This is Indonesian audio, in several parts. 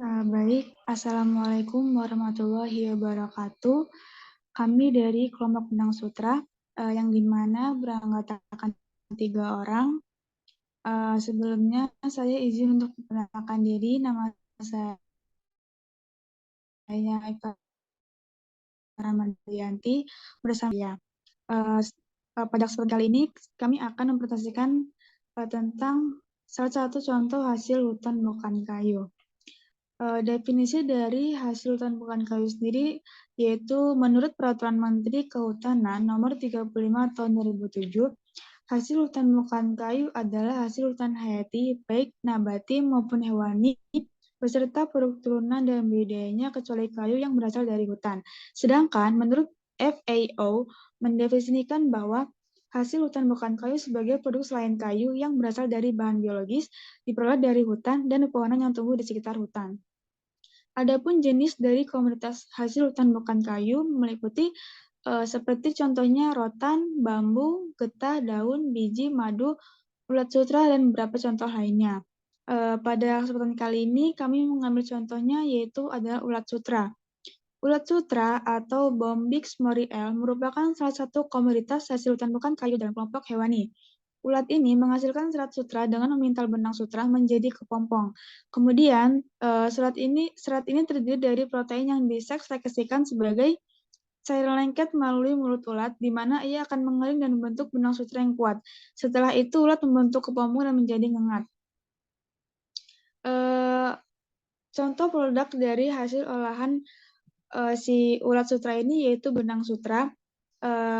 Baik, Assalamualaikum warahmatullahi wabarakatuh. Kami dari kelompok benang sutra, yang dimana beranggotakan 3 orang. Sebelumnya saya izin untuk memperkenalkan diri. Nama saya Eka Ramadhanti bersama ya. Pada kesempatan kali ini kami akan mempresentasikan tentang salah satu contoh hasil hutan bukan kayu. Definisi dari hasil hutan bukan kayu sendiri yaitu menurut Peraturan Menteri Kehutanan Nomor 35 Tahun 2007, hasil hutan bukan kayu adalah hasil hutan hayati baik nabati maupun hewani beserta produk turunan dan budidayanya kecuali kayu yang berasal dari hutan. Sedangkan menurut FAO mendefinisikan bahwa hasil hutan bukan kayu sebagai produk selain kayu yang berasal dari bahan biologis, diperoleh dari hutan dan pepohonan yang tumbuh di sekitar hutan. Adapun jenis dari komunitas hasil hutan bukan kayu meliputi seperti contohnya rotan, bambu, getah, daun, biji, madu, ulat sutra, dan beberapa contoh lainnya. Pada kesempatan kali ini kami mengambil contohnya yaitu adalah ulat sutra. Ulat sutra atau Bombyx moriel merupakan salah satu komoditas hasil hutan bukan kayu dan kelompok hewani. Ulat ini menghasilkan serat sutra dengan memintal benang sutra menjadi kepompong. Kemudian, serat ini terdiri dari protein yang disekresikan sebagai cairan lengket melalui mulut ulat, di mana ia akan mengering dan membentuk benang sutra yang kuat. Setelah itu, ulat membentuk kepompong dan menjadi ngengat. Contoh produk dari hasil olahan si ulat sutra ini yaitu benang sutra.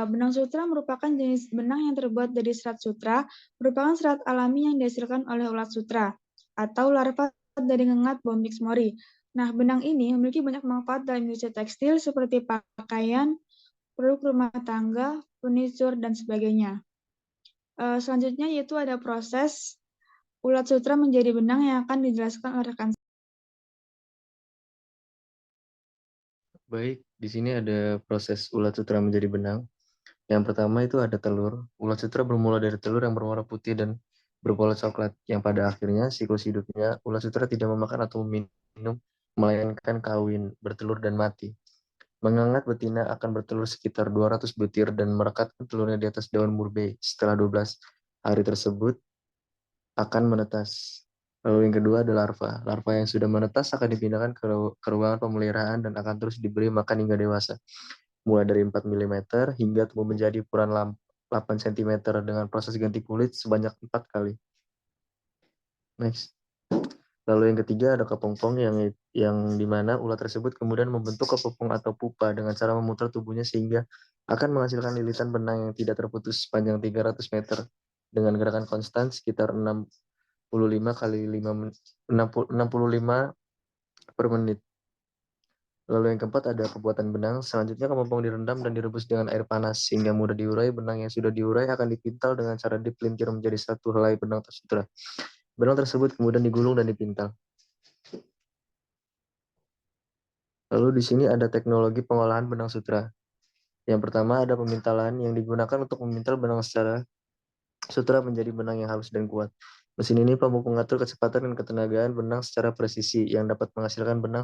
Benang sutra merupakan jenis benang yang terbuat dari serat sutra, merupakan serat alami yang dihasilkan oleh ulat sutra atau larva dari ngengat Bombyx mori. Nah, benang ini memiliki banyak manfaat dalam industri tekstil seperti pakaian, produk rumah tangga, furniture, dan sebagainya. Selanjutnya yaitu ada proses ulat sutra menjadi benang yang akan dijelaskan oleh rekan. Baik, di sini ada proses ulat sutra menjadi benang. Yang pertama itu ada telur. Ulat sutra bermula dari telur yang berwarna putih dan berpola coklat, yang pada akhirnya siklus hidupnya ulat sutra tidak memakan atau minum, melainkan kawin, bertelur dan mati. Mengangat betina akan bertelur sekitar 200 butir dan merekatkan telurnya di atas daun murbei. Setelah 12 hari tersebut akan menetas. Lalu yang kedua ada larva. Larva yang sudah menetas akan dipindahkan ke ruangan pemeliharaan dan akan terus diberi makan hingga dewasa, mulai dari 4 mm hingga tumbuh menjadi ukuran 8 cm dengan proses ganti kulit sebanyak 4 kali. Next. Lalu yang ketiga ada kepompong yang dimana ulat tersebut kemudian membentuk kepompong atau pupa dengan cara memutar tubuhnya sehingga akan menghasilkan lilitan benang yang tidak terputus sepanjang 300 meter dengan gerakan konstan sekitar 65 kali 65 per menit. Lalu yang keempat ada pembuatan benang. Selanjutnya kepompong direndam dan direbus dengan air panas sehingga mudah diurai. Benang yang sudah diurai akan dipintal dengan cara dipelintir menjadi satu helai benang tersutra. Benang tersebut kemudian digulung dan dipintal. Lalu di sini ada teknologi pengolahan benang sutra. Yang pertama ada pemintalan yang digunakan untuk memintal benang secara sutra menjadi benang yang halus dan kuat. Mesin ini mampu mengatur kecepatan dan ketenagaan benang secara presisi yang dapat menghasilkan benang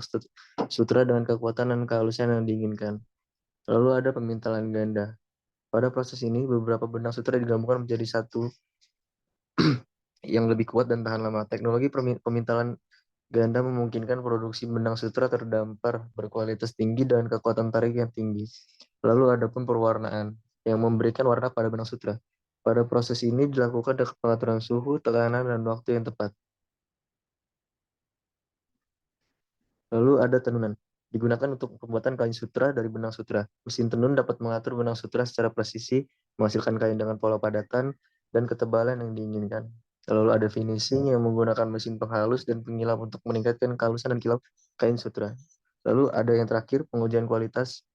sutra dengan kekuatan dan kehalusan yang diinginkan. Lalu ada pemintalan ganda. Pada proses ini, beberapa benang sutra digabungkan menjadi satu yang lebih kuat dan tahan lama. Teknologi pemintalan ganda memungkinkan produksi benang sutra terdampar berkualitas tinggi dan kekuatan tarik yang tinggi. Lalu ada pun perwarnaan yang memberikan warna pada benang sutra. Pada proses ini dilakukan dengan pengaturan suhu, tekanan, dan waktu yang tepat. Lalu ada tenunan. Digunakan untuk pembuatan kain sutra dari benang sutra. Mesin tenun dapat mengatur benang sutra secara presisi, menghasilkan kain dengan pola padatan dan ketebalan yang diinginkan. Lalu ada finishing yang menggunakan mesin penghalus dan pengilap untuk meningkatkan kehalusan dan kilap kain sutra. Lalu ada yang terakhir, pengujian kualitas,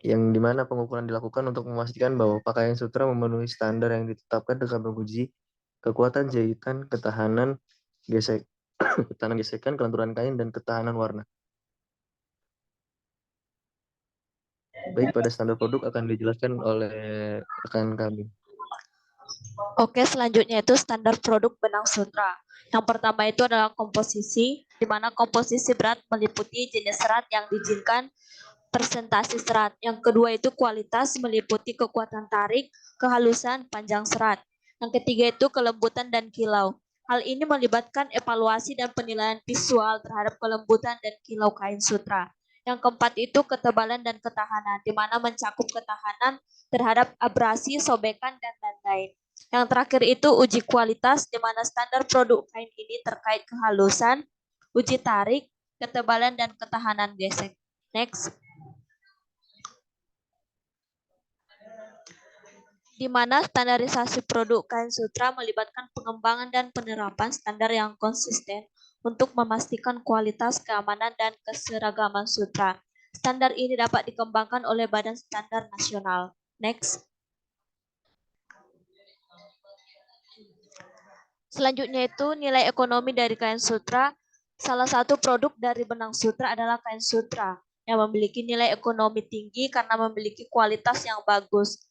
yang dimana pengukuran dilakukan untuk memastikan bahwa pakaian sutra memenuhi standar yang ditetapkan dengan menguji kekuatan jahitan, ketahanan gesekan, kelenturan kain, dan ketahanan warna. Baik, pada standar produk akan dijelaskan oleh rekan kami. Oke, selanjutnya itu standar produk benang sutra. Yang pertama itu adalah komposisi, di mana komposisi berat meliputi jenis serat yang diizinkan, presentasi serat. Yang kedua itu kualitas meliputi kekuatan tarik, kehalusan, panjang serat. Yang ketiga itu kelembutan dan kilau. Hal ini melibatkan evaluasi dan penilaian visual terhadap kelembutan dan kilau kain sutra. Yang keempat itu ketebalan dan ketahanan, di mana mencakup ketahanan terhadap abrasi, sobekan, dan lain-lain. Yang terakhir itu uji kualitas, di mana standar produk kain ini terkait kehalusan, uji tarik, ketebalan, dan ketahanan gesek. Next. Di mana standarisasi produk kain sutra melibatkan pengembangan dan penerapan standar yang konsisten untuk memastikan kualitas, keamanan, dan keseragaman sutra. Standar ini dapat dikembangkan oleh Badan Standar Nasional. Next. Selanjutnya itu nilai ekonomi dari kain sutra. Salah satu produk dari benang sutra adalah kain sutra yang memiliki nilai ekonomi tinggi karena memiliki kualitas yang bagus.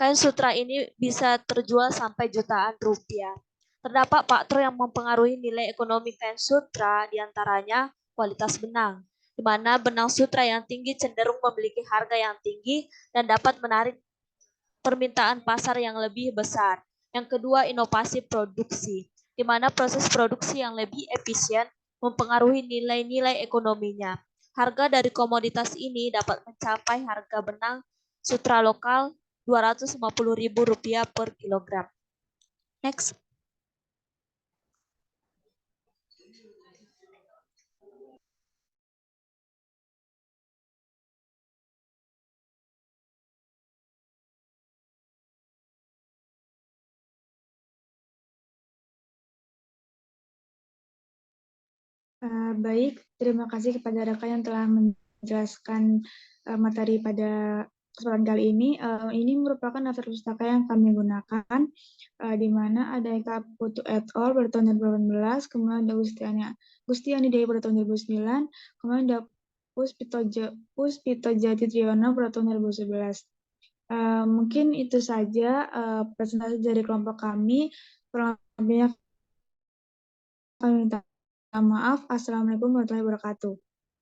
Kain sutra ini bisa terjual sampai jutaan rupiah. Terdapat faktor yang mempengaruhi nilai ekonomi kain sutra, diantaranya kualitas benang, di mana benang sutra yang tinggi cenderung memiliki harga yang tinggi dan dapat menarik permintaan pasar yang lebih besar. Yang kedua, inovasi produksi, di mana proses produksi yang lebih efisien mempengaruhi nilai-nilai ekonominya. Harga dari komoditas ini dapat mencapai harga benang sutra lokal Rp250.000 per kilogram. Next. Baik, terima kasih kepada rekan yang telah menjelaskan materi pada kesempatan kali ini. Ini merupakan daftar pustaka yang kami gunakan, di mana ada Eka Putu et al. Pada tahun 2018, kemudian ada Gustiani Dewi pada tahun 2009, kemudian ada Puspito Jati Triyono pada tahun 2011. Mungkin itu saja presentasi dari kelompok kami. Kurang lebihnya kami minta maaf. Assalamualaikum warahmatullahi wabarakatuh.